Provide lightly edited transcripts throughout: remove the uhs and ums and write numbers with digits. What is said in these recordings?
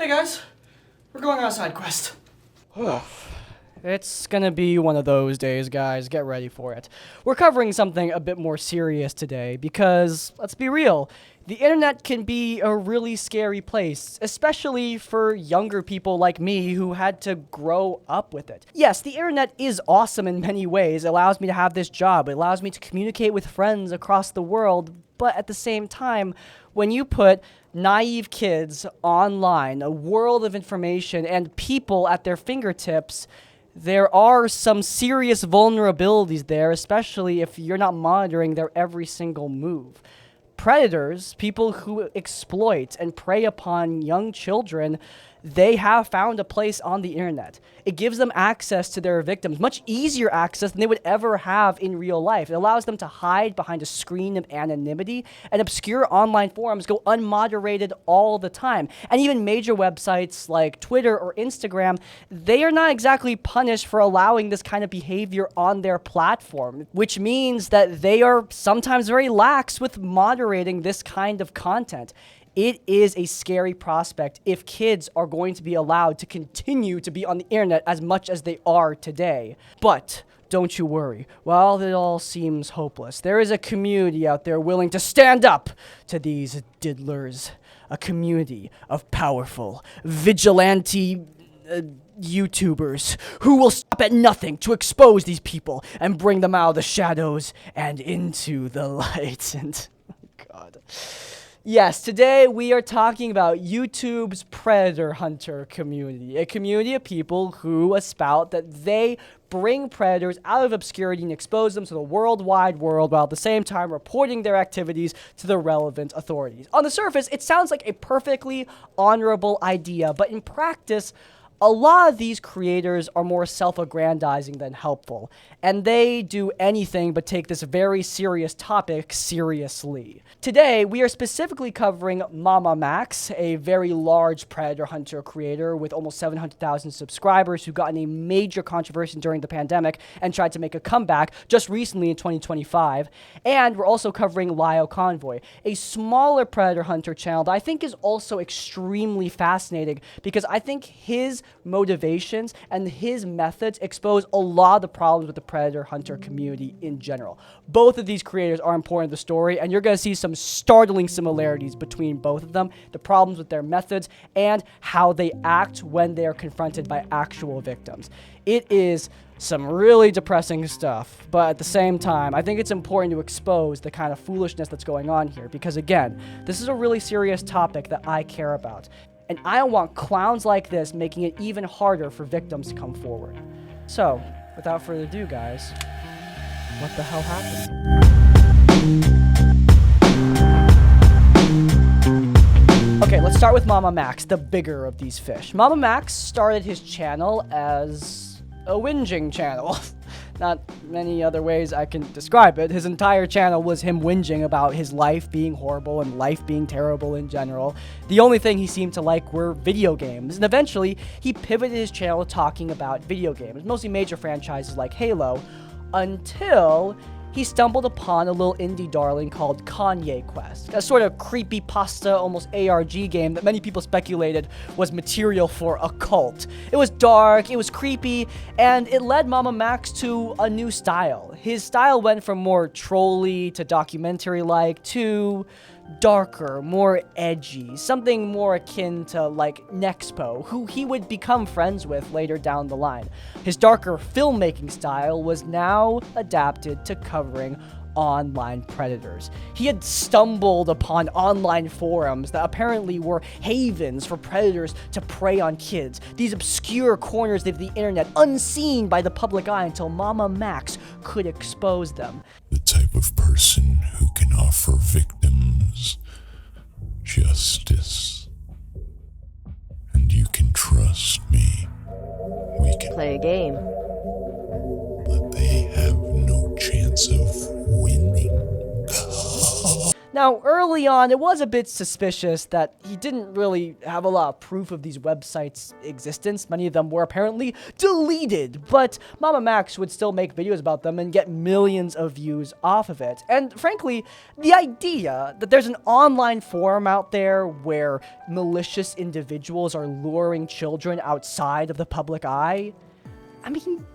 Hey guys, we're going on a side quest. It's gonna be one of those days, guys. Get ready for it. We're covering something a bit more serious today because, let's be real, the internet can be a really scary place, especially for younger people like me who had to grow up with it. Yes, the internet is awesome in many ways. It allows me to have this job. It allows me to communicate with friends across the world. But at the same time, when you put naive kids online, a world of information, and people at their fingertips, there are some serious vulnerabilities there, especially if you're not monitoring their every single move. Predators, people who exploit and prey upon young children, they have found a place on the internet. It gives them access to their victims, much easier access than they would ever have in real life. It allows them to hide behind a screen of anonymity, and obscure online forums go unmoderated all the time. And even major websites like Twitter or Instagram, they are not exactly punished for allowing this kind of behavior on their platform, which means that they are sometimes very lax with moderating this kind of content. It is a scary prospect if kids are going to be allowed to continue to be on the internet as much as they are today. But don't you worry. While it all seems hopeless, there is a community out there willing to stand up to these diddlers. A community of powerful, vigilante YouTubers who will stop at nothing to expose these people and bring them out of the shadows and into the light. And, God. Yes, today we are talking about YouTube's Predator Hunter community, a community of people who espout that they bring predators out of obscurity and expose them to the worldwide world while at the same time reporting their activities to the relevant authorities. On the surface, it sounds like a perfectly honorable idea, but in practice, a lot of these creators are more self-aggrandizing than helpful, and they do anything but take this very serious topic seriously. Today, we are specifically covering Mamamax, a very large Predator Hunter creator with almost 700,000 subscribers who got in a major controversy during the pandemic and tried to make a comeback just recently in 2025. And we're also covering Lio Convoy, a smaller Predator Hunter channel that I think is also extremely fascinating because I think his motivations and his methods expose a lot of the problems with the Predator Hunter community in general. Both of these creators are important to the story, and you're going to see some startling similarities between both of them, the problems with their methods, and how they act when they are confronted by actual victims. It is some really depressing stuff, but at the same time, I think it's important to expose the kind of foolishness that's going on here, because again, this is a really serious topic that I care about. And I don't want clowns like this making it even harder for victims to come forward. So, without further ado, guys, what the hell happened? Okay, let's start with Mamamax, the bigger of these fish. Mamamax started his channel as a whinging channel. Not many other ways I can describe it. His entire channel was him whinging about his life being horrible and life being terrible in general. The only thing he seemed to like were video games, and eventually he pivoted his channel talking about video games, mostly major franchises like Halo, until he stumbled upon a little indie darling called Kanye Quest, a sort of creepypasta, almost ARG game that many people speculated was material for a cult. It was dark, it was creepy, and it led Mamamax to a new style. His style went from more trolly to documentary-like to darker, more edgy, something more akin to like Nexpo, who he would become friends with later down the line. His darker filmmaking style was now adapted to covering online predators. He had stumbled upon online forums that apparently were havens for predators to prey on kids, these obscure corners of the internet unseen by the public eye until Mamamax could expose them. The type of person who can offer victims justice. And you can trust me. We can play a game. But they have no chance of winning. Now, early on, it was a bit suspicious that he didn't really have a lot of proof of these websites' existence. Many of them were apparently deleted, but Mamamax would still make videos about them and get millions of views off of it. And frankly, the idea that there's an online forum out there where malicious individuals are luring children outside of the public eye, I mean,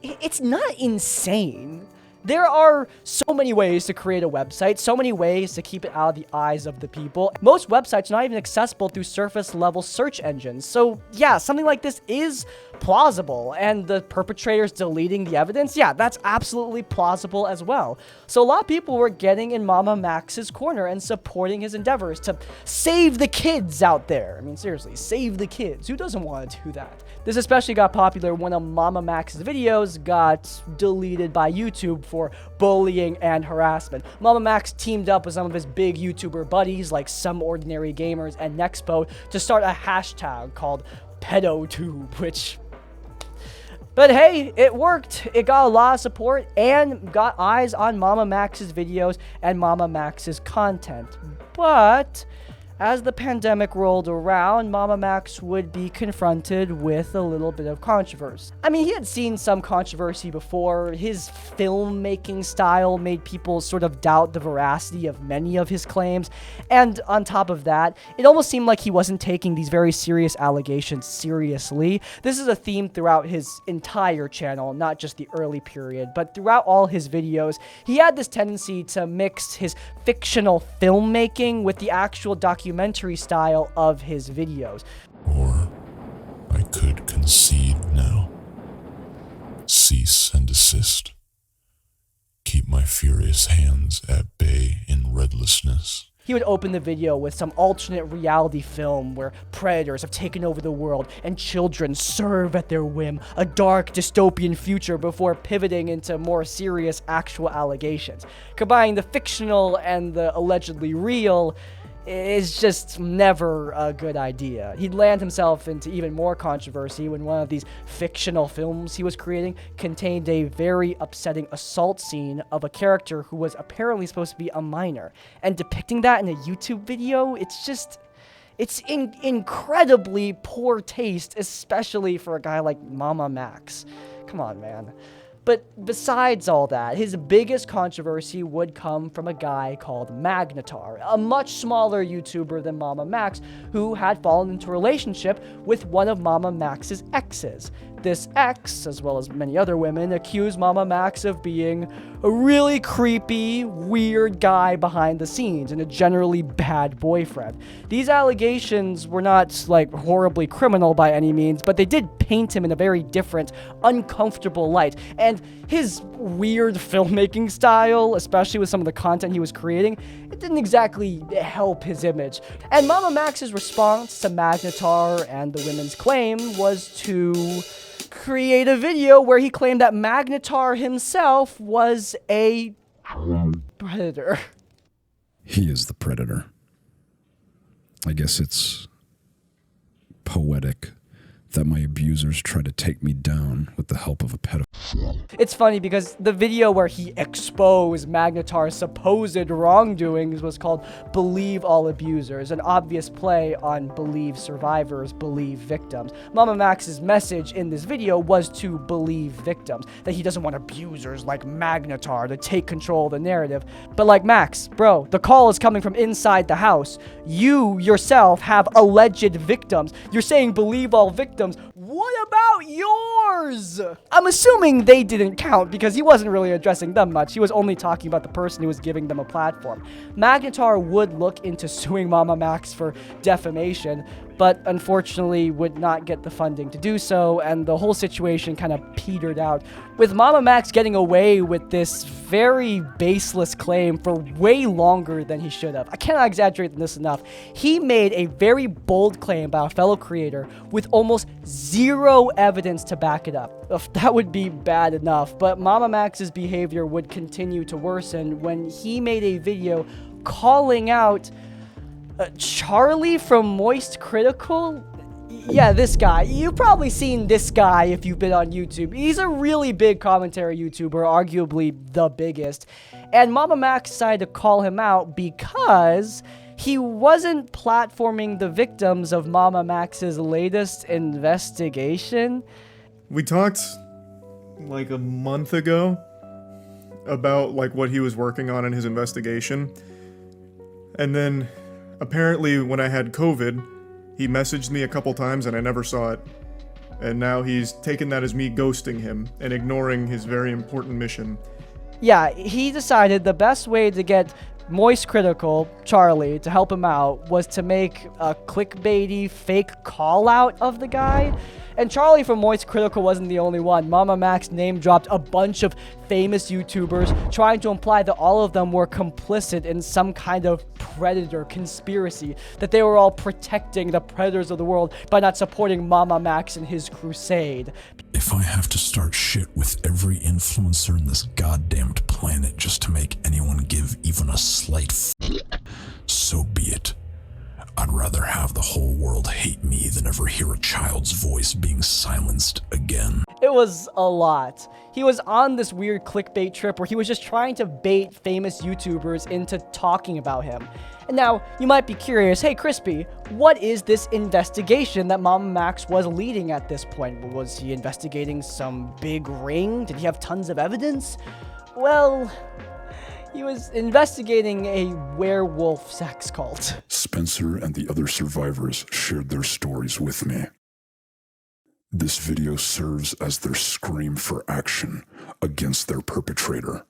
it's not insane. There are so many ways to create a website, so many ways to keep it out of the eyes of the people. Most websites are not even accessible through surface-level search engines. So yeah, something like this is plausible, and the perpetrators deleting the evidence, yeah, that's absolutely plausible as well. So a lot of people were getting in Mamamax's corner and supporting his endeavors to save the kids out there. I mean, seriously, save the kids. Who doesn't want to do that? This especially got popular when one of Mamamax's videos got deleted by YouTube for bullying and harassment. Mamamax teamed up with some of his big YouTuber buddies like Some Ordinary Gamers and Nexpo to start a hashtag called PedoTube, which... But hey, it worked. It got a lot of support and got eyes on Mamamax's videos and Mamamax's content. But as the pandemic rolled around, Mamamax would be confronted with a little bit of controversy. I mean, he had seen some controversy before. His filmmaking style made people sort of doubt the veracity of many of his claims. And on top of that, it almost seemed like he wasn't taking these very serious allegations seriously. This is a theme throughout his entire channel, not just the early period, but throughout all his videos. He had this tendency to mix his fictional filmmaking with the actual documentary style of his videos. Or I could concede now. Cease and desist. Keep my furious hands at bay in redlessness. He would open the video with some alternate reality film where predators have taken over the world and children serve at their whim, a dark dystopian future before pivoting into more serious actual allegations. Combining the fictional and the allegedly real is just never a good idea. He'd land himself into even more controversy when one of these fictional films he was creating contained a very upsetting assault scene of a character who was apparently supposed to be a minor. And depicting that in a YouTube video, it's incredibly poor taste, especially for a guy like Mamamax. Come on, man. But besides all that, his biggest controversy would come from a guy called Magnetar, a much smaller YouTuber than Mamamax, who had fallen into a relationship with one of Mamamax's exes. This ex, as well as many other women, accused Mamamax of being a really creepy, weird guy behind the scenes and a generally bad boyfriend. These allegations were not, like, horribly criminal by any means, but they did paint him in a very different, uncomfortable light. And his weird filmmaking style, especially with some of the content he was creating, it didn't exactly help his image. And Mamamax's response to Magnetar and the women's claim was to create a video where he claimed that Magnetar himself was a predator. He is the predator. I guess it's poetic that my abusers try to take me down with the help of a pedophile. It's funny because the video where he exposed Magnetar's supposed wrongdoings was called Believe All Abusers, an obvious play on believe survivors, believe victims. Mamamax's message in this video was to believe victims, that he doesn't want abusers like Magnetar to take control of the narrative. But like, Max, bro, the call is coming from inside the house. You yourself have alleged victims. You're saying believe all victims. What about yours? I'm assuming they didn't count because he wasn't really addressing them much. He was only talking about the person who was giving them a platform. Magnetar would look into suing Mamamax for defamation, but unfortunately would not get the funding to do so, and the whole situation kind of petered out, with Mamamax getting away with this very baseless claim for way longer than he should have. I cannot exaggerate this enough. He made a very bold claim about a fellow creator with almost zero evidence to back it up. That would be bad enough, but Mamamax's behavior would continue to worsen when he made a video calling out Charlie from Moist Critical. Yeah, this guy. You've probably seen this guy if you've been on YouTube. He's a really big commentary YouTuber, arguably the biggest. And Mamamax decided to call him out because he wasn't platforming the victims of Mamamax's latest investigation. We talked like a month ago about like what he was working on in his investigation. And then apparently when I had COVID, he messaged me a couple times and I never saw it. And now he's taken that as me ghosting him and ignoring his very important mission. Yeah, he decided the best way to get Moist Critical, Charlie, to help him out was to make a clickbaity fake call out of the guy. And Charlie from Moist Critical wasn't the only one. Mamamax name dropped a bunch of famous YouTubers, trying to imply that all of them were complicit in some kind of predator conspiracy, that they were all protecting the predators of the world by not supporting Mamamax in his crusade. If I have to start shit with every influencer in this goddamned planet just to make anyone give even a slight so be it. I'd rather have the whole world hate me than ever hear a child's voice being silenced again. It was a lot. He was on this weird clickbait trip where he was just trying to bait famous YouTubers into talking about him. And now, you might be curious, hey Crispy, what is this investigation that Mamamax was leading at this point? Was he investigating some big ring? Did he have tons of evidence? Well, he was investigating a werewolf sex cult. Spencer and the other survivors shared their stories with me. This video serves as their scream for action against their perpetrator.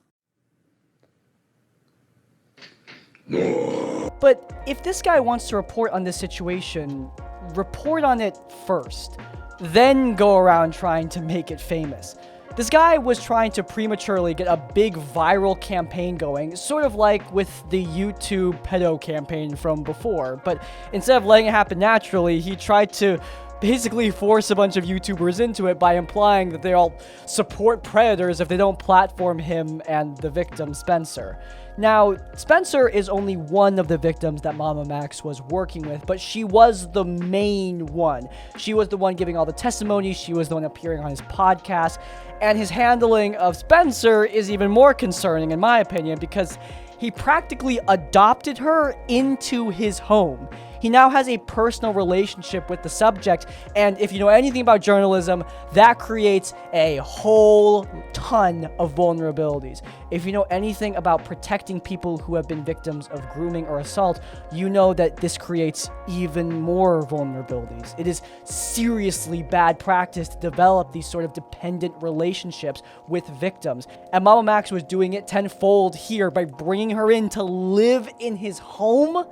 But if this guy wants to report on this situation, report on it first, then go around trying to make it famous. This guy was trying to prematurely get a big viral campaign going, sort of like with the YouTube pedo campaign from before, but instead of letting it happen naturally, he tried to basically force a bunch of YouTubers into it by implying that they all support predators if they don't platform him and the victim, Spencer. Now, Spencer is only one of the victims that Mamamax was working with, but she was the main one. She was the one giving all the testimonies, she was the one appearing on his podcast, and his handling of Spencer is even more concerning, in my opinion, because he practically adopted her into his home. He now has a personal relationship with the subject, and if you know anything about journalism, that creates a whole ton of vulnerabilities. If you know anything about protecting people who have been victims of grooming or assault, you know that this creates even more vulnerabilities. It is seriously bad practice to develop these sort of dependent relationships with victims, and Mamamax was doing it tenfold here by bringing her in to live in his home.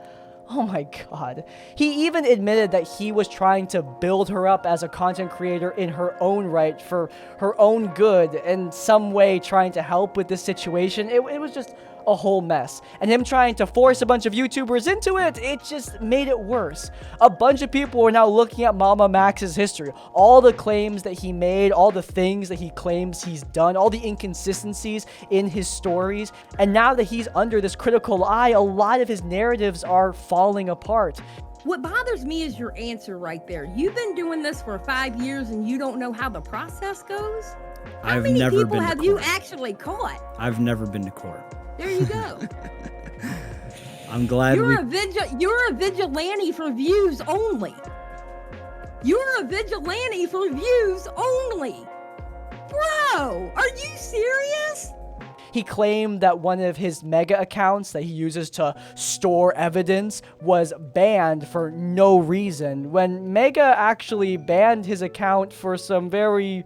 Oh my god. He even admitted that he was trying to build her up as a content creator in her own right for her own good, in some way trying to help with this situation. It was just a whole mess. And him trying to force a bunch of YouTubers into it, it just made it worse. A bunch of people are now looking at Mamamax's history. All the claims that he made, all the things that he claims he's done, all the inconsistencies in his stories. And now that he's under this critical eye, a lot of his narratives are falling apart. What bothers me is your answer right there. You've been doing this for 5 years and you don't know how the process goes? How many people have you actually caught? I've never been to court. There you go. I'm glad you're a vigilante for views only. You're a vigilante for views only. Bro, are you serious? He claimed that one of his mega accounts that he uses to store evidence was banned for no reason, when Mega actually banned his account for some very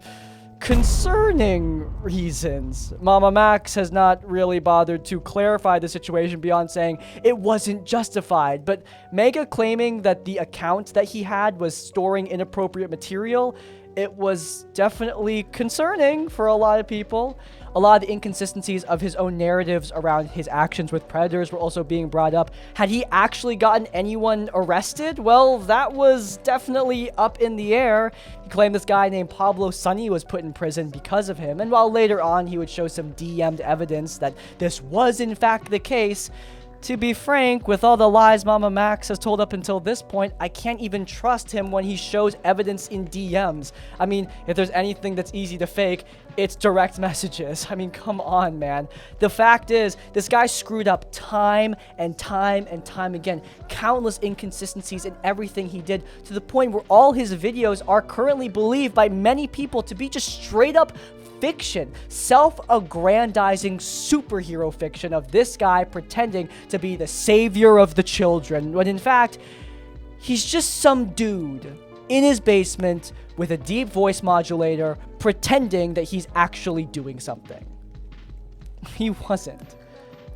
concerning reasons. Mamamax has not really bothered to clarify the situation beyond saying it wasn't justified, but Mega claiming that the account that he had was storing inappropriate material, it was definitely concerning for a lot of people. A lot of the inconsistencies of his own narratives around his actions with predators were also being brought up. Had he actually gotten anyone arrested? Well, that was definitely up in the air. He claimed this guy named Pablo Sunny was put in prison because of him, and while later on he would show some DM'd evidence that this was in fact the case, To be frank, with all the lies Mamamax has told up until this point, I can't even trust him when he shows evidence in DMs. I mean, if there's anything that's easy to fake, it's direct messages. I mean, come on, man. The fact is, this guy screwed up time and time and time again. Countless inconsistencies in everything he did, to the point where all his videos are currently believed by many people to be just straight up fiction, self-aggrandizing superhero fiction of this guy pretending to be the savior of the children, when in fact, he's just some dude in his basement with a deep voice modulator pretending that he's actually doing something. He wasn't.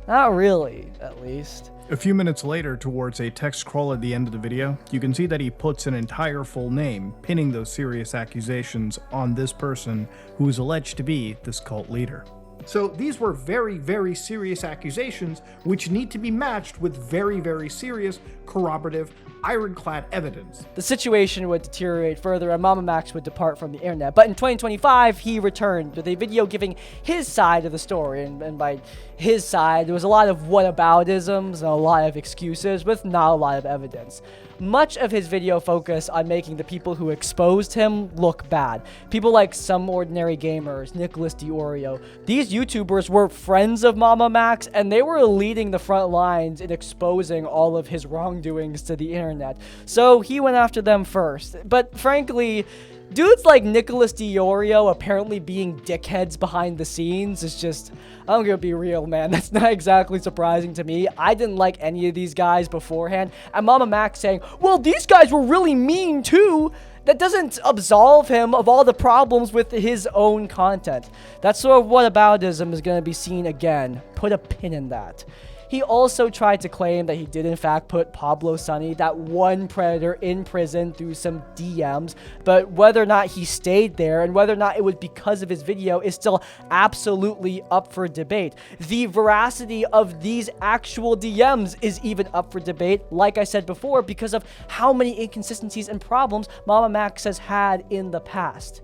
Not really, at least. A few minutes later, towards a text scroll at the end of the video, you can see that he puts an entire full name, pinning those serious accusations on this person who is alleged to be this cult leader. So these were very, very serious accusations, which need to be matched with very, very serious, corroborative, ironclad evidence. The situation would deteriorate further and Mamamax would depart from the internet. But in 2025, he returned with a video giving his side of the story. And by his side, there was a lot of whataboutisms and a lot of excuses with not a lot of evidence. Much of his video focused on making the people who exposed him look bad. People like Some Ordinary Gamers, Nicholas DiOrio. These YouTubers were friends of Mamamax, and they were leading the front lines in exposing all of his wrongdoings to the internet. So he went after them first. But frankly, dudes like Nicholas DiOrio apparently being dickheads behind the scenes is just, I'm gonna be real, man. That's not exactly surprising to me. I didn't like any of these guys beforehand. And Mamamax saying, well, these guys were really mean too. That doesn't absolve him of all the problems with his own content. That sort of whataboutism is gonna be seen again. Put a pin in that. He also tried to claim that he did in fact put Pablo Sonny, that one predator, in prison through some DMs, but whether or not he stayed there and whether or not it was because of his video is still absolutely up for debate. The veracity of these actual DMs is even up for debate, like I said before, because of how many inconsistencies and problems Mamamax has had in the past.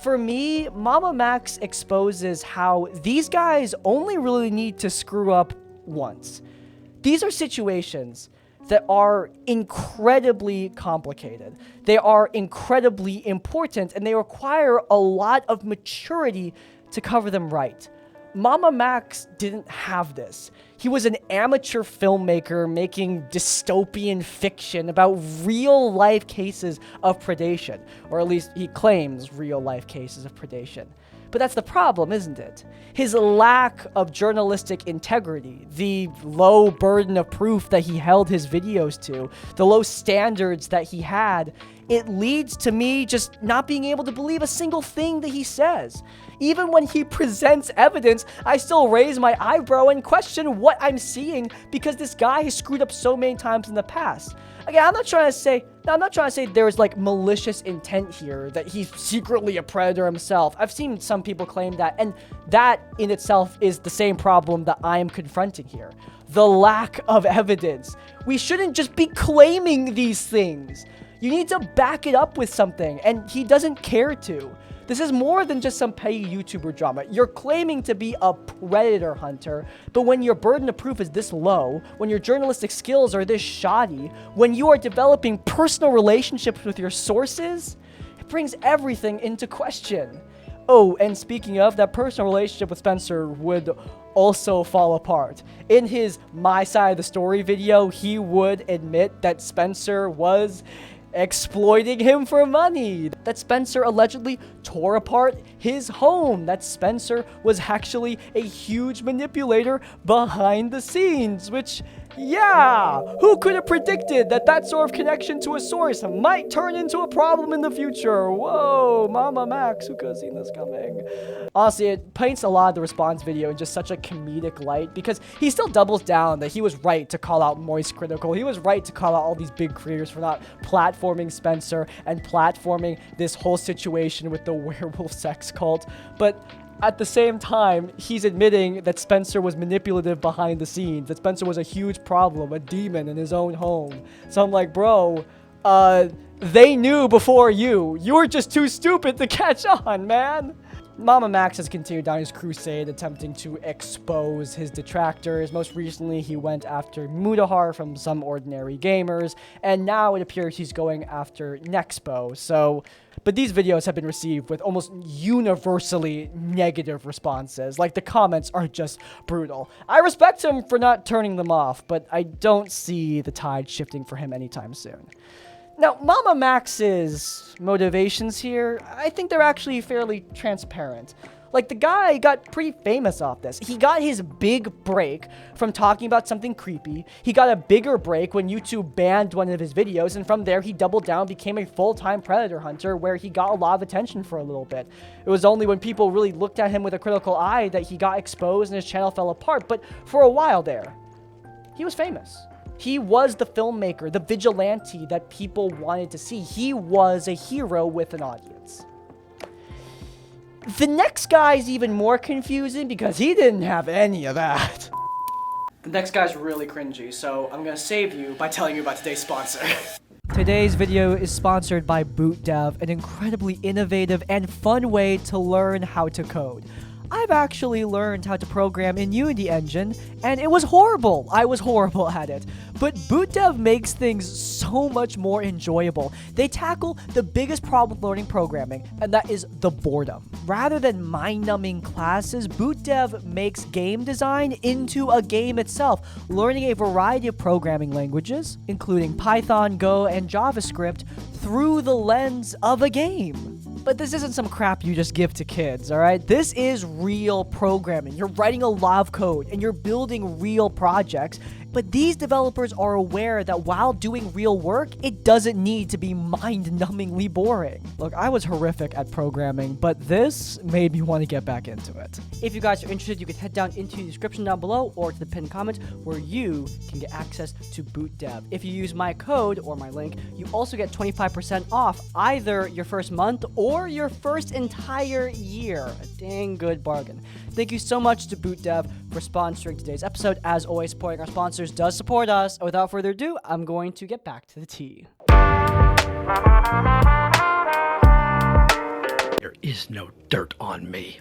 For me, Mamamax exposes how these guys only really need to screw up once. These are situations that are incredibly complicated. They are incredibly important, and they require a lot of maturity to cover them right. Mamamax didn't have this. He was an amateur filmmaker making dystopian fiction about real-life cases of predation, or at least he claims real-life cases of predation. But that's the problem, isn't it? His lack of journalistic integrity, the low burden of proof that he held his videos to, the low standards that he had, it leads to me just not being able to believe a single thing that he says. Even when he presents evidence, I still raise my eyebrow and question what I'm seeing because this guy has screwed up so many times in the past. Again, I'm not trying to say there's like malicious intent here, that he's secretly a predator himself. I've seen some people claim that, and that in itself is the same problem that I am confronting here. The lack of evidence. We shouldn't just be claiming these things. You need to back it up with something, and he doesn't care to. This is more than just some petty YouTuber drama. You're claiming to be a predator hunter, but when your burden of proof is this low, when your journalistic skills are this shoddy, when you are developing personal relationships with your sources, it brings everything into question. Oh, and speaking of, that personal relationship with Spencer would also fall apart. In his My Side of the Story video, he would admit that Spencer was exploiting him for money, that Spencer allegedly tore apart his home, that Spencer was actually a huge manipulator behind the scenes, which, yeah, who could have predicted that that sort of connection to a source might turn into a problem in the future? Whoa, Mamamax, who could have seen this coming? Honestly, it paints a lot of the response video in just such a comedic light because he still doubles down that he was right to call out Moist Critical. He was right to call out all these big creators for not platforming Spencer and platforming this whole situation with the werewolf sex cult. But at the same time, he's admitting that Spencer was manipulative behind the scenes, that Spencer was a huge problem, a demon in his own home. So I'm like, bro, they knew before you. You were just too stupid to catch on, man. Mamamax has continued down his crusade attempting to expose his detractors. Most recently, he went after Mudahar from Some Ordinary Gamers, and now it appears he's going after Nexpo. But these videos have been received with almost universally negative responses. Like, the comments are just brutal. I respect him for not turning them off, but I don't see the tide shifting for him anytime soon. Now, Mamamax's motivations here, I think they're actually fairly transparent. Like, the guy got pretty famous off this. He got his big break from talking about something creepy. He got a bigger break when YouTube banned one of his videos, and from there he doubled down, became a full-time predator hunter, where he got a lot of attention for a little bit. It was only when people really looked at him with a critical eye that he got exposed and his channel fell apart, but for a while there, he was famous. He was the filmmaker, the vigilante that people wanted to see. He was a hero with an audience. The next guy's even more confusing because he didn't have any of that. The next guy's really cringy, so I'm gonna save you by telling you about today's sponsor. Today's video is sponsored by BootDev, an incredibly innovative and fun way to learn how to code. I've actually learned how to program in Unity Engine, and it was horrible. I was horrible at it. But BootDev makes things so much more enjoyable. They tackle the biggest problem with learning programming, and that is the boredom. Rather than mind-numbing classes, BootDev makes game design into a game itself, learning a variety of programming languages, including Python, Go, and JavaScript, through the lens of a game. But this isn't some crap you just give to kids, alright? This is real programming. You're writing a lot of code, and you're building real projects. But these developers are aware that while doing real work, it doesn't need to be mind-numbingly boring. Look, I was horrific at programming, but this made me want to get back into it. If you guys are interested, you can head down into the description down below or to the pinned comment where you can get access to BootDev. If you use my code or my link, you also get 25% off either your first month or your first entire year. A dang good bargain. Thank you so much to BootDev for sponsoring today's episode. As always, supporting our sponsors does support us. Without further ado, I'm going to get back to the tea. There is no dirt on me.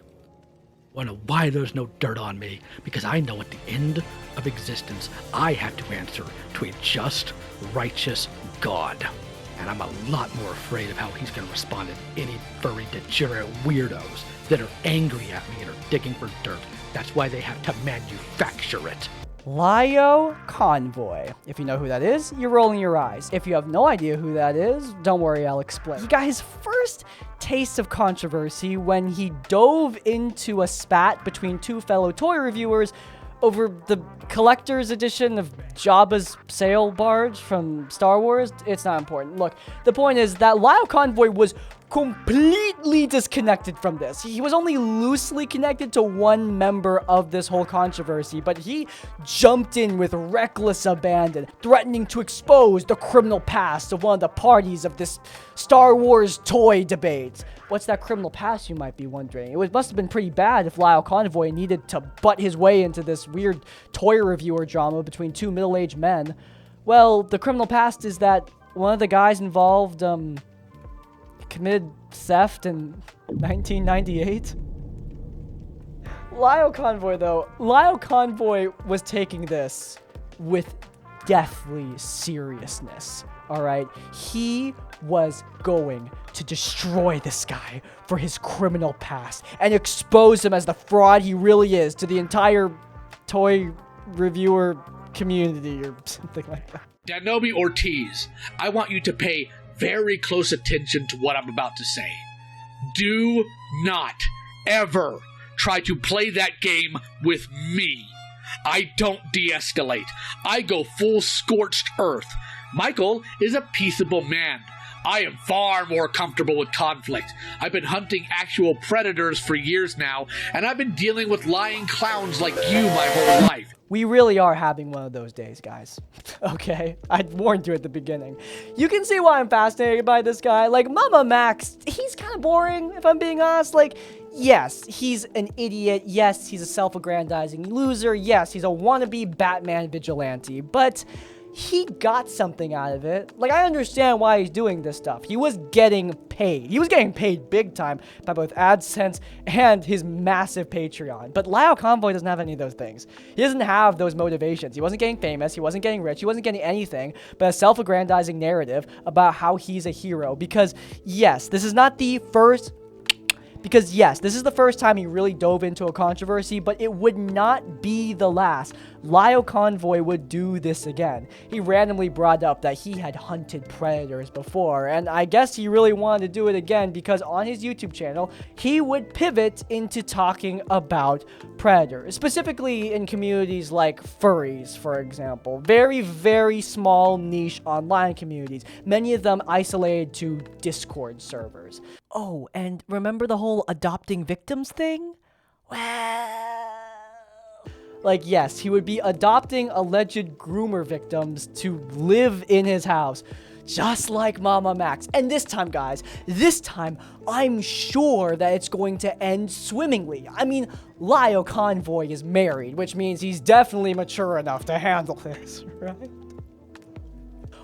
Wanna know why there's no dirt on me? Because I know at the end of existence, I have to answer to a just, righteous God. And I'm a lot more afraid of how he's gonna respond to any furry degenerate weirdos that are angry at me and are digging for dirt. That's why they have to manufacture it. Lio Convoy. If you know who that is, you're rolling your eyes. If you have no idea who that is, don't worry, I'll explain. He got his first taste of controversy when he dove into a spat between two fellow toy reviewers over the collector's edition of Jabba's sail barge from Star Wars. It's not important. Look, the point is that Lio Convoy was completely disconnected from this. He was only loosely connected to one member of this whole controversy, but he jumped in with reckless abandon, threatening to expose the criminal past of one of the parties of this Star Wars toy debate. What's that criminal past, you might be wondering? It must have been pretty bad if Lio Convoy needed to butt his way into this weird toy reviewer drama between two middle-aged men. Well, the criminal past is that one of the guys involved, committed theft in 1998. Lio Convoy was taking this with deathly seriousness, alright? He was going to destroy this guy for his criminal past and expose him as the fraud he really is to the entire toy reviewer community or something like that. Danobi Ortiz, I want you to pay very close attention to what I'm about to say. Do not ever try to play that game with me. I don't de-escalate. I go full scorched earth. Michael is a peaceable man. I am far more comfortable with conflict. I've been hunting actual predators for years now, and I've been dealing with lying clowns like you my whole life. We really are having one of those days, guys. Okay? I warned you at the beginning. You can see why I'm fascinated by this guy. Like, Mamamax, he's kind of boring, if I'm being honest. Like, yes, he's an idiot. Yes, he's a self-aggrandizing loser. Yes, he's a wannabe Batman vigilante. But he got something out of it. Like, I understand why he's doing this stuff. He was getting paid. He was getting paid big time by both AdSense and his massive Patreon. But Lio Convoy doesn't have any of those things. He doesn't have those motivations. He wasn't getting famous. He wasn't getting rich. He wasn't getting anything but a self-aggrandizing narrative about how he's a hero. Because, yes, this is the first time he really dove into a controversy, but it would not be the last. Lio Convoy would do this again. He randomly brought up that he had hunted predators before, and I guess he really wanted to do it again because on his YouTube channel, he would pivot into talking about predators, specifically in communities like furries, for example. Very, very small niche online communities, many of them isolated to Discord servers. Oh, and remember the whole adopting victims thing? Well, like, yes, he would be adopting alleged groomer victims to live in his house, just like Mamamax. And this time, guys, I'm sure that it's going to end swimmingly. I mean, Lio Convoy is married, which means he's definitely mature enough to handle this, right?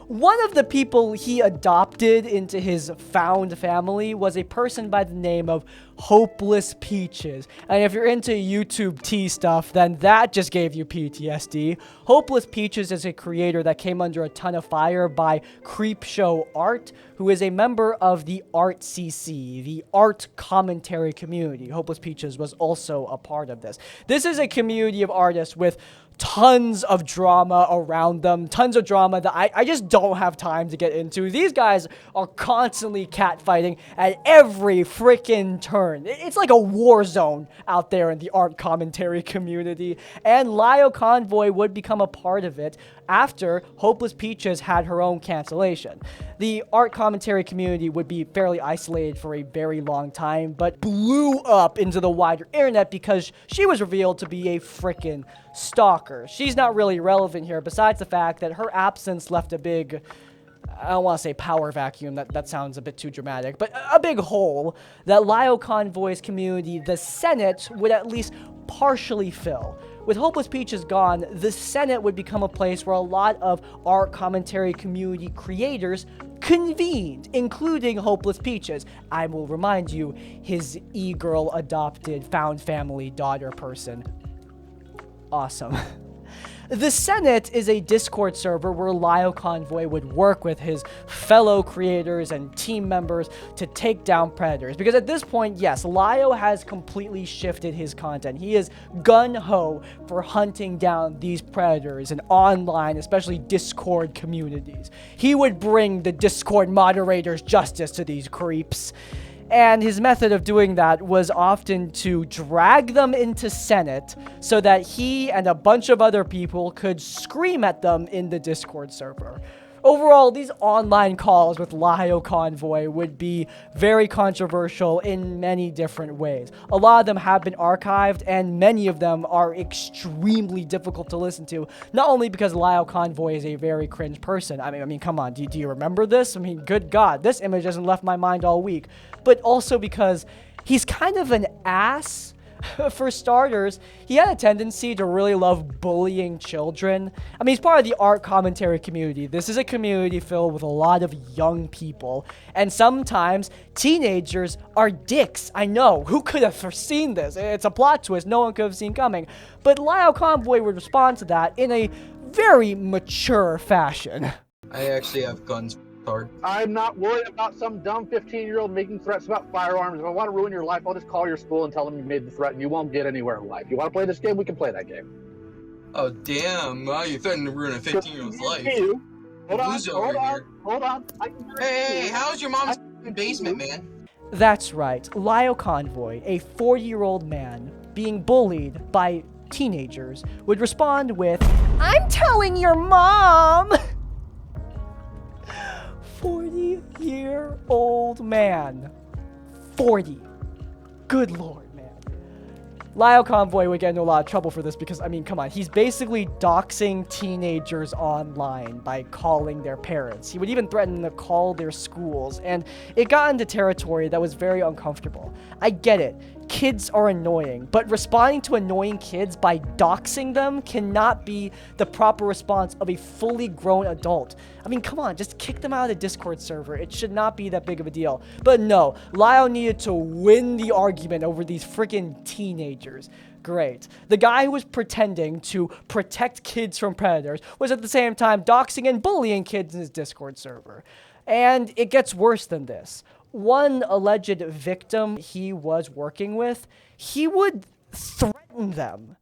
One of the people he adopted into his found family was a person by the name of Hopeless Peaches. And if you're into YouTube tea stuff, then that just gave you PTSD. Hopeless Peaches is a creator that came under a ton of fire by Creepshow Art, who is a member of the Art CC, the art commentary community. Hopeless Peaches was also a part of this. This is a community of artists with tons of drama around them, tons of drama that I just don't have time to get into. These guys are constantly catfighting at every freaking turn. It's like a war zone out there in the art commentary community, and Lio Convoy would become a part of it after Hopeless Peaches had her own cancellation. The art commentary community would be fairly isolated for a very long time, but blew up into the wider internet because she was revealed to be a frickin' stalker. She's not really relevant here, besides the fact that her absence left a big, I don't want to say power vacuum, that sounds a bit too dramatic, but a big hole that Lio Convoy's community, the Senate, would at least partially fill. With Hopeless Peaches gone, the Senate would become a place where a lot of art commentary community creators convened, including Hopeless Peaches. I will remind you, his e-girl adopted found family daughter person. Awesome. The Senate is a Discord server where Lio Convoy would work with his fellow creators and team members to take down predators. Because at this point, yes, Lio has completely shifted his content. He is gun-ho for hunting down these predators in online, especially Discord communities. He would bring the Discord moderators justice to these creeps. And his method of doing that was often to drag them into Senate so that he and a bunch of other people could scream at them in the Discord server. Overall, these online calls with Lio Convoy would be very controversial in many different ways. A lot of them have been archived, and many of them are extremely difficult to listen to, not only because Lio Convoy is a very cringe person. I mean, come on, do you remember this? I mean, good God, this image hasn't left my mind all week. But also because he's kind of an ass. For starters, he had a tendency to really love bullying children. I mean, he's part of the art commentary community. This is a community filled with a lot of young people, and sometimes teenagers are dicks. I know, who could have foreseen this? It's a plot twist no one could have seen coming. But Lio Convoy would respond to that in a very mature fashion. I actually have guns. I'm not worried about some dumb 15-year-old making threats about firearms. If I want to ruin your life, I'll just call your school and tell them you made the threat and you won't get anywhere in life. You want to play this game? We can play that game. Oh, damn. Wow, you threatened to ruin a 15-year-old's life. Hold on. Hey, how's your mom's basement, man? That's right. Lio Convoy, a 40-year-old man being bullied by teenagers, would respond with, "I'm telling your mom!" 40-year-old man. 40. Good Lord, man. Lio Convoy would get into a lot of trouble for this because, I mean, come on. He's basically doxing teenagers online by calling their parents. He would even threaten to call their schools, and it got into territory that was very uncomfortable. I get it. kids are annoying, but responding to annoying kids by doxing them cannot be the proper response of a fully grown adult. I mean, come on, just kick them out of the Discord server. It should not be that big of a deal. But no, Lio needed to win the argument over these freaking teenagers. Great. The guy who was pretending to protect kids from predators was at the same time doxing and bullying kids in his Discord server. And it gets worse than this. One alleged victim he was working with, he would threaten them.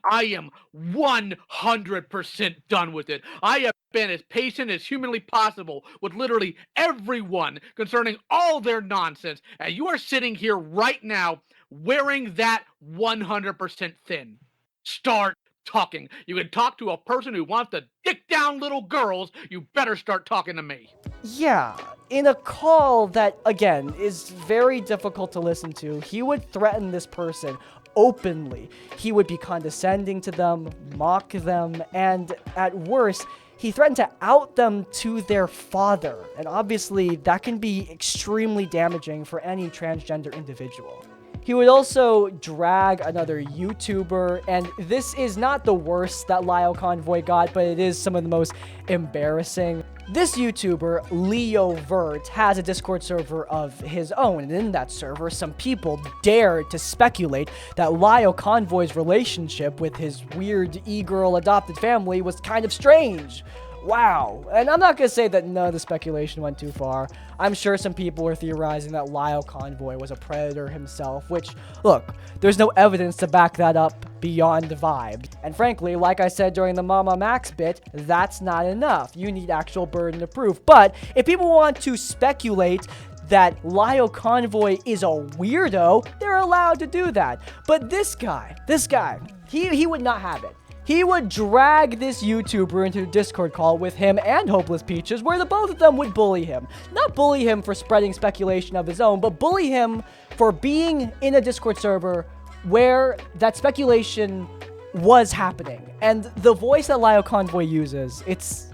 I am 100% done with it. I have been as patient as humanly possible with literally everyone concerning all their nonsense. And you are sitting here right now wearing that 100% thin. Start talking. You can talk to a person who wants to dick down little girls. You better start talking to me. Yeah, in a call that, again, is very difficult to listen to, he would threaten this person openly. He would be condescending to them, mock them, and at worst, he threatened to out them to their father. And obviously, that can be extremely damaging for any transgender individual. He would also drag another YouTuber, and this is not the worst that Lio Convoy got, but it is some of the most embarrassing. This YouTuber, Leo Vert, has a Discord server of his own, and in that server, some people dared to speculate that Lio Convoy's relationship with his weird e-girl adopted family was kind of strange. Wow. And I'm not going to say that none of the speculation went too far. I'm sure some people were theorizing that Lio Convoy was a predator himself, which, look, there's no evidence to back that up beyond the vibe. And frankly, like I said during the Mamamax bit, that's not enough. You need actual burden of proof. But if people want to speculate that Lio Convoy is a weirdo, they're allowed to do that. But this guy, he would not have it. He would drag this YouTuber into a Discord call with him and Hopeless Peaches, where the both of them would bully him. Not bully him for spreading speculation of his own, but bully him for being in a Discord server where that speculation was happening. And the voice that Lio Convoy uses, it's...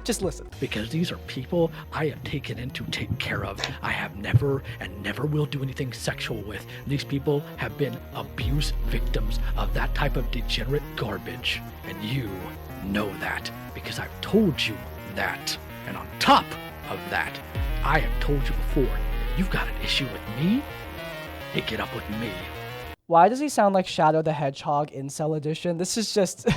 just listen. Because these are people I have taken in to take care of. I have never and never will do anything sexual with. These people have been abuse victims of that type of degenerate garbage. And you know that because I've told you that. And on top of that, I have told you before, if you've got an issue with me, pick it up with me. Why does he sound like Shadow the Hedgehog Incel Edition? This is just...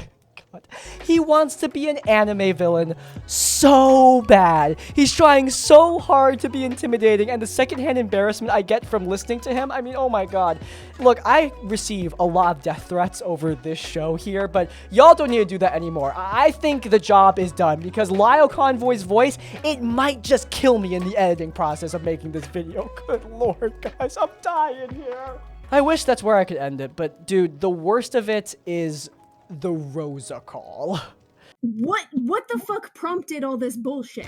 He wants to be an anime villain so bad. He's trying so hard to be intimidating, and the secondhand embarrassment I get from listening to him, I mean, oh my god. Look, I receive a lot of death threats over this show here, but y'all don't need to do that anymore. I think the job is done, because Lio Convoy's voice, it might just kill me in the editing process of making this video. Good lord, guys, I'm dying here. I wish that's where I could end it, but dude, the worst of it is the Rosa call. What the fuck prompted all this bullshit?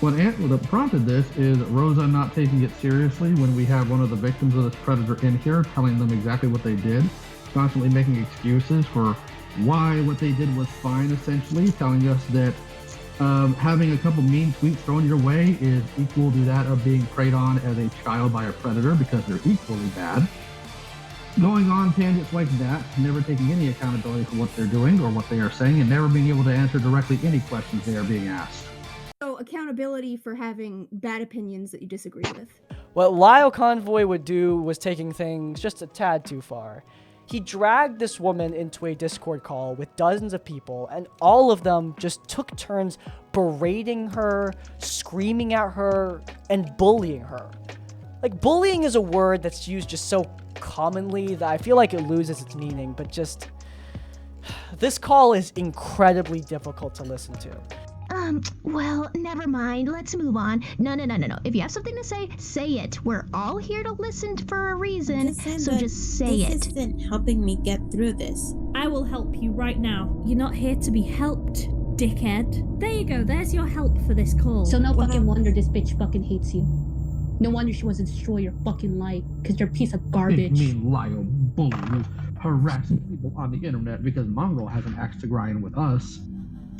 What prompted this is Rosa not taking it seriously when we have one of the victims of this predator in here telling them exactly what they did, constantly making excuses for why what they did was fine, essentially, telling us that having a couple mean tweets thrown your way is equal to that of being preyed on as a child by a predator because they're equally bad. Going on tangents like that, never taking any accountability for what they're doing or what they are saying, and never being able to answer directly any questions they are being asked. So accountability for having bad opinions that you disagree with. What Lio Convoy would do was taking things just a tad too far. He dragged this woman into a Discord call with dozens of people, and all of them just took turns berating her, screaming at her, and bullying her. Like, bullying is a word that's used just so commonly that I feel like it loses its meaning, but just... this call is incredibly difficult to listen to. Well, never mind. Let's move on. No. If you have something to say, say it. We're all here to listen for a reason, so just say it. This isn't helping me get through this. I will help you right now. You're not here to be helped, dickhead. There you go. There's your help for this call. So no fucking wonder this bitch fucking hates you. No wonder she wants to destroy your fucking life, because you're a piece of garbage. Me, Lio, bully, harassing people on the internet because Mongrel has an axe to grind with us.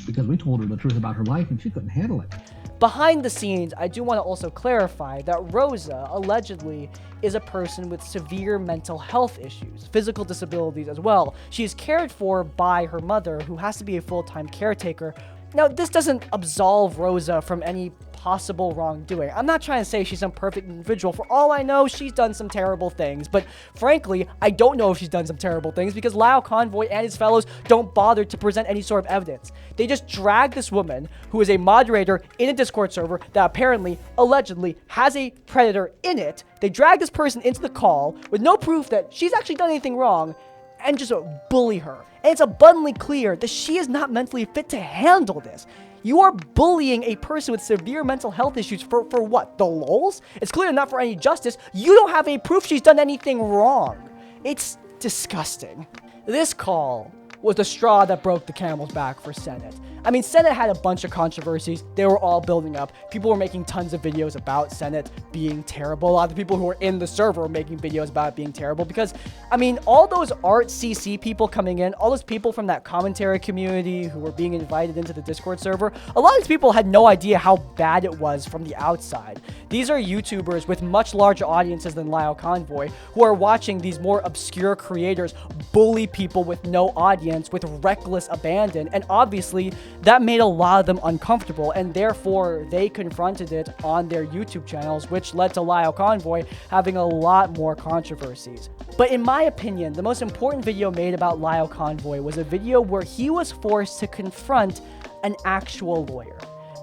because we told her the truth about her life and she couldn't handle it. Behind the scenes, I do want to also clarify that Rosa allegedly is a person with severe mental health issues, physical disabilities as well. She is cared for by her mother, who has to be a full-time caretaker. Now, this doesn't absolve Rosa from any possible wrongdoing. I'm not trying to say she's some perfect individual. For all I know, she's done some terrible things. But frankly, I don't know if she's done some terrible things because Lio Convoy and his fellows don't bother to present any sort of evidence. They just drag this woman, who is a moderator in a Discord server that apparently, allegedly, has a predator in it. They drag this person into the call with no proof that she's actually done anything wrong and just bully her. And it's abundantly clear that she is not mentally fit to handle this. You are bullying a person with severe mental health issues for what? The lols? It's clear not for any justice. You don't have any proof she's done anything wrong. It's disgusting. This call was the straw that broke the camel's back for Senate. I mean, Senate had a bunch of controversies. They were all building up. People were making tons of videos about Senate being terrible. A lot of the people who were in the server were making videos about it being terrible because, I mean, all those art CC people coming in, all those people from that commentary community who were being invited into the Discord server, a lot of these people had no idea how bad it was from the outside. These are YouTubers with much larger audiences than Lio Convoy who are watching these more obscure creators bully people with no audience with reckless abandon, and obviously that made a lot of them uncomfortable, and therefore they confronted it on their YouTube channels, which led to Lio Convoy having a lot more controversies. But in my opinion, the most important video made about Lio Convoy was a video where he was forced to confront an actual lawyer.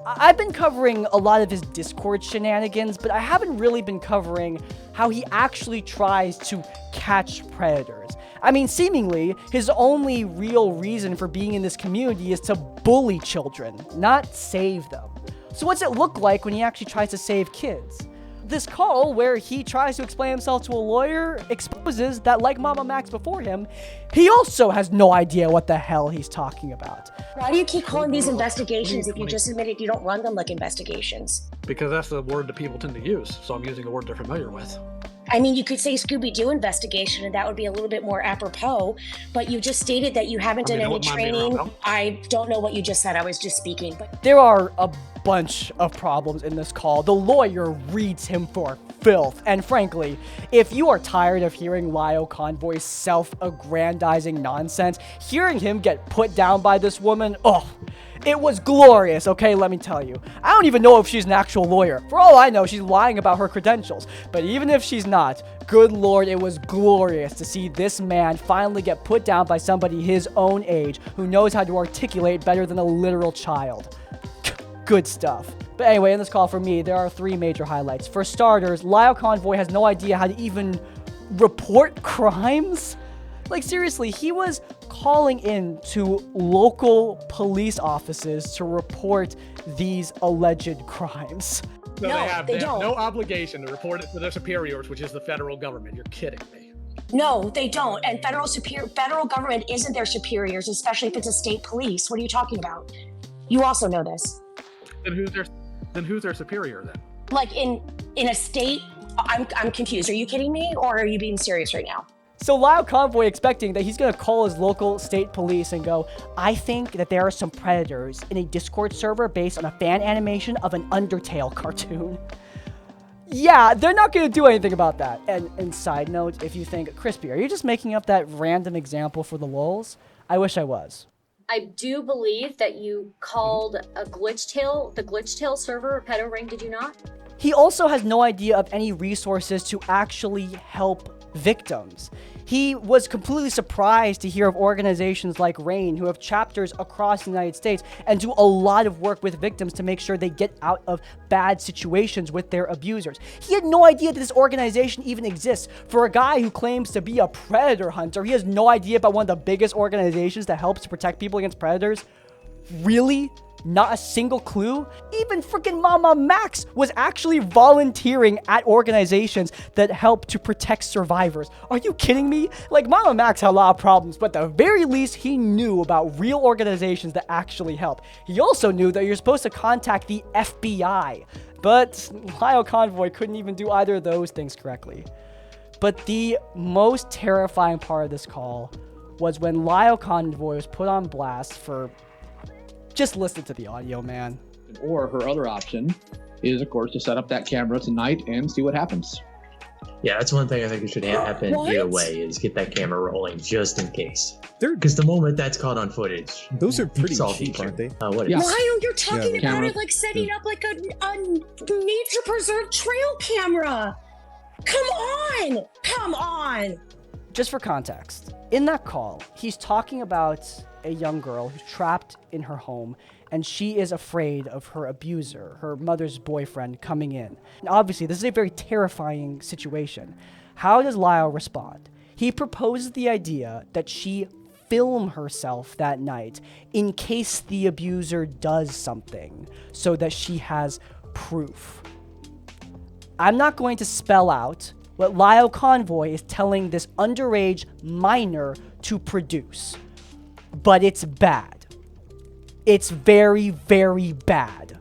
I've been covering a lot of his Discord shenanigans, but I haven't really been covering how he actually tries to catch predators. I mean, seemingly, his only real reason for being in this community is to bully children, not save them. So what's it look like when he actually tries to save kids? This call, where he tries to explain himself to a lawyer, exposes that, like Mamamax before him, he also has no idea what the hell he's talking about. Why do you keep calling these investigations if you just admitted you don't run them like investigations? Because that's the word that people tend to use, so I'm using a word they're familiar with. I mean, you could say Scooby-Doo investigation, and that would be a little bit more apropos, but you just stated that you haven't done any training. I don't know what you just said. I was just speaking. But there are a bunch of problems in this call. The lawyer reads him for filth. And frankly, if you are tired of hearing Lio Convoy's self-aggrandizing nonsense, hearing him get put down by this woman, it was glorious, okay, let me tell you. I don't even know if she's an actual lawyer. For all I know, she's lying about her credentials. But even if she's not, good lord, it was glorious to see this man finally get put down by somebody his own age who knows how to articulate better than a literal child. Good stuff. But anyway, in this call for me, there are three major highlights. For starters, Lio Convoy has no idea how to even report crimes. Like, seriously, he was calling in to local police offices to report these alleged crimes. So they have no obligation to report it to their superiors, which is the federal government. You're kidding me. No, they don't. And federal government isn't their superiors, especially if it's a state police. What are you talking about? You also know this. Then who's their superior then? Like in a state, I'm confused. Are you kidding me, or are you being serious right now? So Lio Convoy expecting that he's going to call his local state police and go, I think that there are some predators in a Discord server based on a fan animation of an Undertale cartoon. Yeah, they're not going to do anything about that. And side note, if you think, Crispy, are you just making up that random example for the lulz? I wish I was. I do believe that you called the Glitchtail server a pedo ring, did you not? He also has no idea of any resources to actually help victims. He was completely surprised to hear of organizations like RAIN who have chapters across the United States and do a lot of work with victims to make sure they get out of bad situations with their abusers. He had no idea that this organization even exists. For a guy who claims to be a predator hunter, he has no idea about one of the biggest organizations that helps to protect people against predators. Really? Not a single clue? Even freaking Mamamax was actually volunteering at organizations that help to protect survivors. Are you kidding me? Like, Mamamax had a lot of problems, but at the very least, he knew about real organizations that actually help. He also knew that you're supposed to contact the FBI, but Lio Convoy couldn't even do either of those things correctly. But the most terrifying part of this call was when Lio Convoy was put on blast for Just listen to the audio, man. Or her other option is, of course, to set up that camera tonight and see what happens. Yeah, that's one thing I think that should happen either way, is get that camera rolling just in case. Because the moment that's caught on footage, those are pretty cheap, aren't they? What Yeah. Lyle, you're talking about camera. it like setting up like a nature preserve trail camera. Come on. Just for context, in that call, he's talking about a young girl who's trapped in her home, and she is afraid of her abuser, her mother's boyfriend, coming in. And obviously, this is a very terrifying situation. How does Lyle respond? He proposes the idea that she film herself that night in case the abuser does something, so that she has proof. I'm not going to spell out what Lio Convoy is telling this underage minor to produce, but it's bad. It's very, very bad.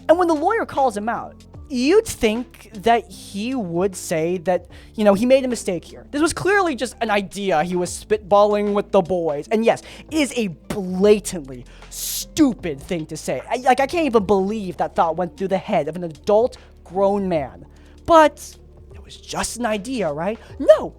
And when the lawyer calls him out, you'd think that he would say that, he made a mistake here. This was clearly just an idea he was spitballing with the boys. And yes, it is a blatantly stupid thing to say. I can't even believe that thought went through the head of an adult grown man. But it was just an idea, right? No.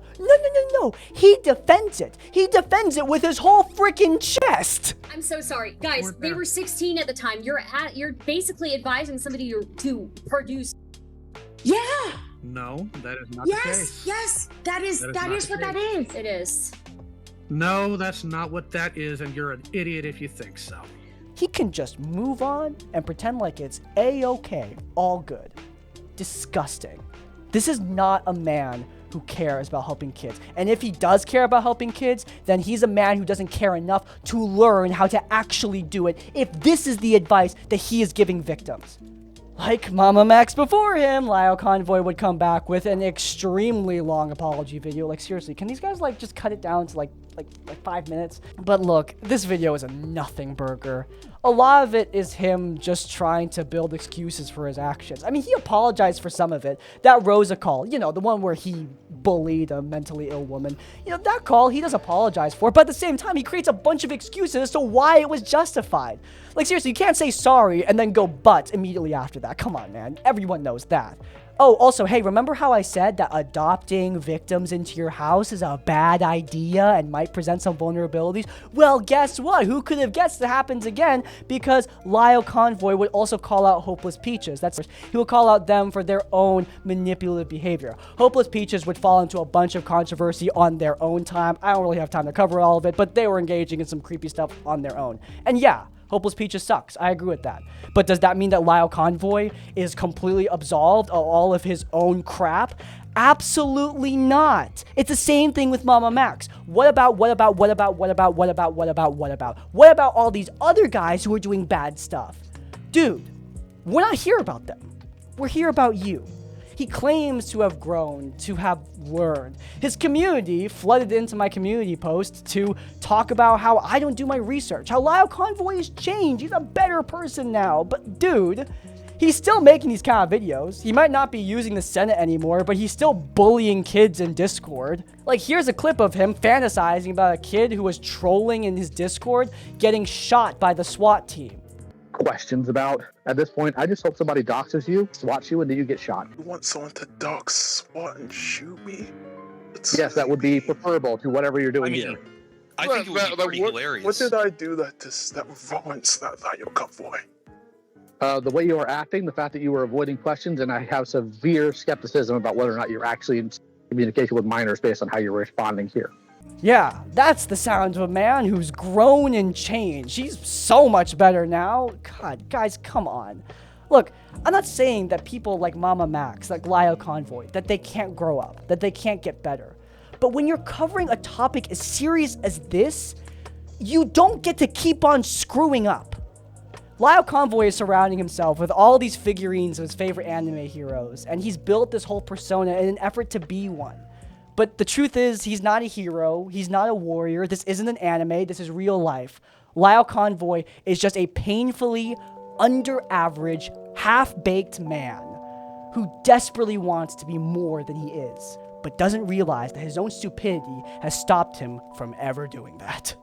He defends it. He defends it with his whole freaking chest. I'm so sorry. Guys, they were 16 at the time. You're basically advising somebody to produce. Yeah. No, that is not the case. Yes, that is what that is. It is. No, that's not what that is, and you're an idiot if you think so. He can just move on and pretend like it's A-okay, all good. Disgusting. This is not a man who cares about helping kids. And if he does care about helping kids, then he's a man who doesn't care enough to learn how to actually do it if this is the advice that he is giving victims. Like Mamamax before him, Lio Convoy would come back with an extremely long apology video. Like, seriously, can these guys, just cut it down to, like 5 minutes? But look, this video is a nothing burger. A lot of it is him just trying to build excuses for his actions. I mean, he apologized for some of it. That Rosa call, the one where he bullied a mentally ill woman. That call he does apologize for, but at the same time, he creates a bunch of excuses as to why it was justified. Like, seriously, you can't say sorry and then go but immediately after that. Come on, man. Everyone knows that. Oh, also, hey, remember how I said that adopting victims into your house is a bad idea and might present some vulnerabilities? Well, guess what? Who could have guessed it happens again? Because Lio Convoy would also call out Hopeless Peaches. He would call out them for their own manipulative behavior. Hopeless Peaches would fall into a bunch of controversy on their own time. I don't really have time to cover all of it, but they were engaging in some creepy stuff on their own. And yeah, Hopeless Peaches sucks. I agree with that. But does that mean that Lio Convoy is completely absolved of all of his own crap? Absolutely not. It's the same thing with Mamamax. What about all these other guys who are doing bad stuff? Dude, we're not here about them. We're here about you. He claims to have grown, to have learned. His community flooded into my community post to talk about how I don't do my research, how Lio Convoy has changed, he's a better person now. But dude, he's still making these kind of videos. He might not be using the Senate anymore, but he's still bullying kids in Discord. Like, here's a clip of him fantasizing about a kid who was trolling in his Discord getting shot by the SWAT team. Questions about. At this point, I just hope somebody doxes you, swats you, and then you get shot. You want someone to dox, SWAT, and shoot me? Yes, that would be preferable to whatever you're doing here. I think it would be pretty hilarious. What did I do that warrants that Lio Convoy? The way you are acting, the fact that you were avoiding questions, and I have severe skepticism about whether or not you're actually in communication with minors based on how you're responding here. Yeah, that's the sound of a man who's grown and changed. He's so much better now. God, guys, come on. Look, I'm not saying that people like Mamamax, like Lio Convoy, that they can't grow up, that they can't get better. But when you're covering a topic as serious as this, you don't get to keep on screwing up. Lio Convoy is surrounding himself with all these figurines of his favorite anime heroes, and he's built this whole persona in an effort to be one. But the truth is, he's not a hero, he's not a warrior, this isn't an anime, this is real life. Lio Convoy is just a painfully under-average, half-baked man who desperately wants to be more than he is, but doesn't realize that his own stupidity has stopped him from ever doing that.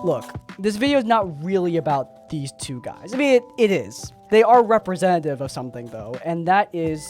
Look, this video is not really about these two guys. I mean, it is. They are representative of something, though, and that is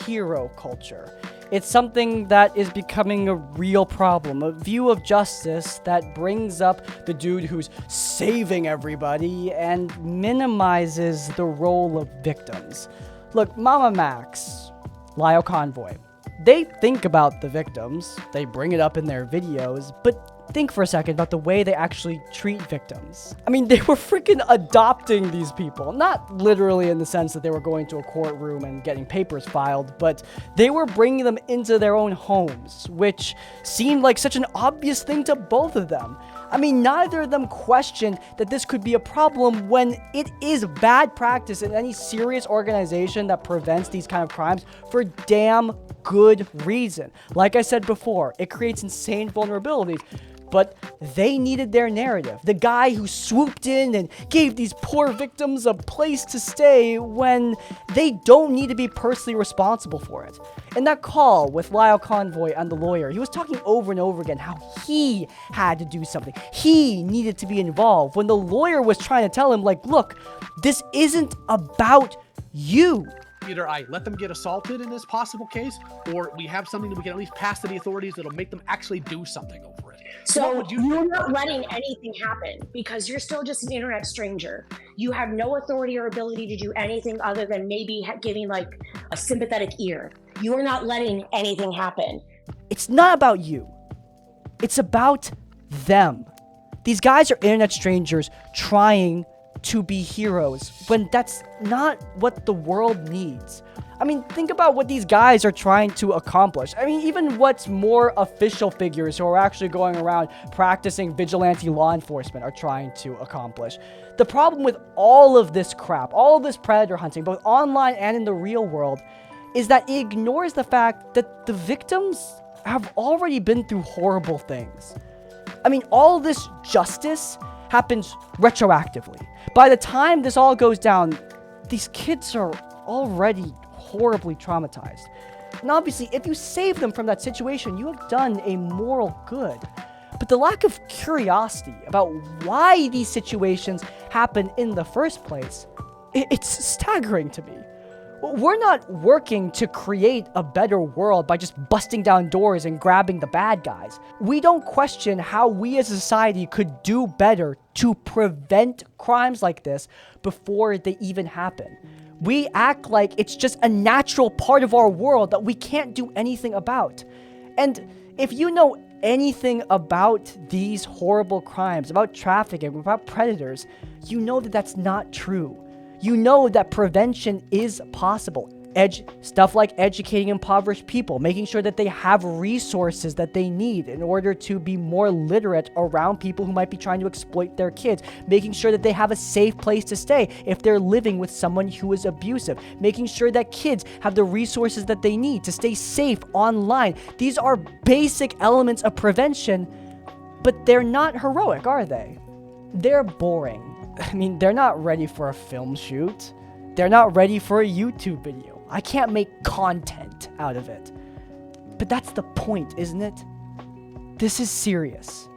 hero culture. It's something that is becoming a real problem, a view of justice that brings up the dude who's saving everybody and minimizes the role of victims. Look, Mamamax, Lio Convoy, they think about the victims, they bring it up in their videos, but think for a second about the way they actually treat victims. I mean, they were freaking adopting these people. Not literally in the sense that they were going to a courtroom and getting papers filed, but they were bringing them into their own homes, which seemed like such an obvious thing to both of them. I mean, neither of them questioned that this could be a problem when it is bad practice in any serious organization that prevents these kind of crimes for damn good reason. Like I said before, it creates insane vulnerabilities. But they needed their narrative. The guy who swooped in and gave these poor victims a place to stay when they don't need to be personally responsible for it. In that call with Lio Convoy and the lawyer, he was talking over and over again how he had to do something. He needed to be involved when the lawyer was trying to tell him, like, look, this isn't about you. Either I let them get assaulted in this possible case, or we have something that we can at least pass to the authorities that'll make them actually do something over it. So you're not letting anything happen because you're still just an internet stranger. You have no authority or ability to do anything other than maybe giving like a sympathetic ear. You are not letting anything happen. It's not about you. It's about them. These guys are internet strangers trying to be heroes when that's not what the world needs. I mean, think about what these guys are trying to accomplish. I mean, even what's more official figures who are actually going around practicing vigilante law enforcement are trying to accomplish. The problem with all of this crap, all of this predator hunting, both online and in the real world, is that it ignores the fact that the victims have already been through horrible things. I mean, all of this justice happens retroactively. By the time this all goes down, these kids are already horribly traumatized. And obviously, if you save them from that situation, you have done a moral good. But the lack of curiosity about why these situations happen in the first place, it's staggering to me. We're not working to create a better world by just busting down doors and grabbing the bad guys. We don't question how we as a society could do better to prevent crimes like this before they even happen. We act like it's just a natural part of our world that we can't do anything about. And if you know anything about these horrible crimes, about trafficking, about predators, you know that that's not true. You know that prevention is possible. Stuff like educating impoverished people, making sure that they have resources that they need in order to be more literate around people who might be trying to exploit their kids, making sure that they have a safe place to stay if they're living with someone who is abusive, making sure that kids have the resources that they need to stay safe online. These are basic elements of prevention, but they're not heroic, are they? They're boring. I mean, they're not ready for a film shoot. They're not ready for a YouTube video. I can't make content out of it. But that's the point, isn't it? This is serious.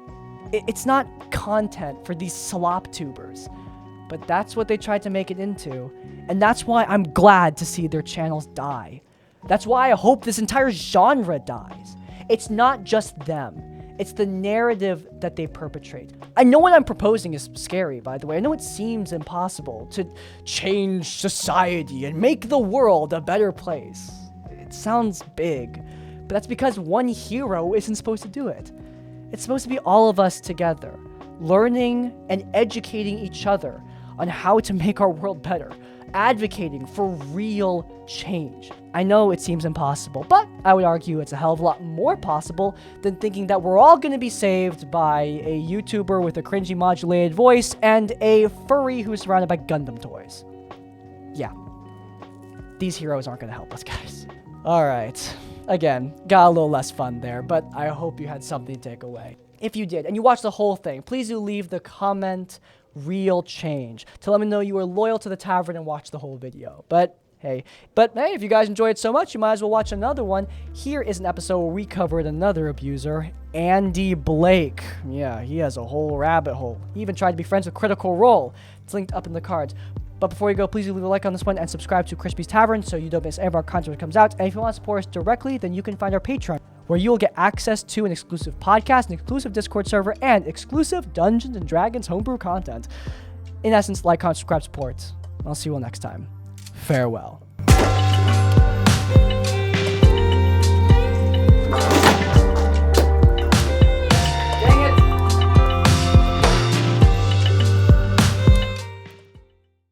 It's not content for these slop tubers. But that's what they tried to make it into. And that's why I'm glad to see their channels die. That's why I hope this entire genre dies. It's not just them. It's the narrative that they perpetrate. I know what I'm proposing is scary, by the way. I know it seems impossible to change society and make the world a better place. It sounds big, but that's because one hero isn't supposed to do it. It's supposed to be all of us together, learning and educating each other on how to make our world better, advocating for real change. I know it seems impossible, but I would argue it's a hell of a lot more possible than thinking that we're all going to be saved by a YouTuber with a cringy modulated voice and a furry who's surrounded by Gundam toys. Yeah. These heroes aren't going to help us, guys. Alright. Again, got a little less fun there, but I hope you had something to take away. If you did, and you watched the whole thing, please do leave the comment real change to let me know you were loyal to the tavern and watched the whole video. But hey. But hey, if you guys enjoyed it so much, you might as well watch another one. Here is an episode where we covered another abuser, Andy Blake. Yeah, he has a whole rabbit hole. He even tried to be friends with Critical Role. It's linked up in the cards. But before you go, please leave a like on this one and subscribe to Crispy's Tavern so you don't miss any of our content when it comes out. And if you want to support us directly, then you can find our Patreon, where you will get access to an exclusive podcast, an exclusive Discord server, and exclusive Dungeons & Dragons homebrew content. In essence, like, comment, subscribe, support. I'll see you all next time. Farewell.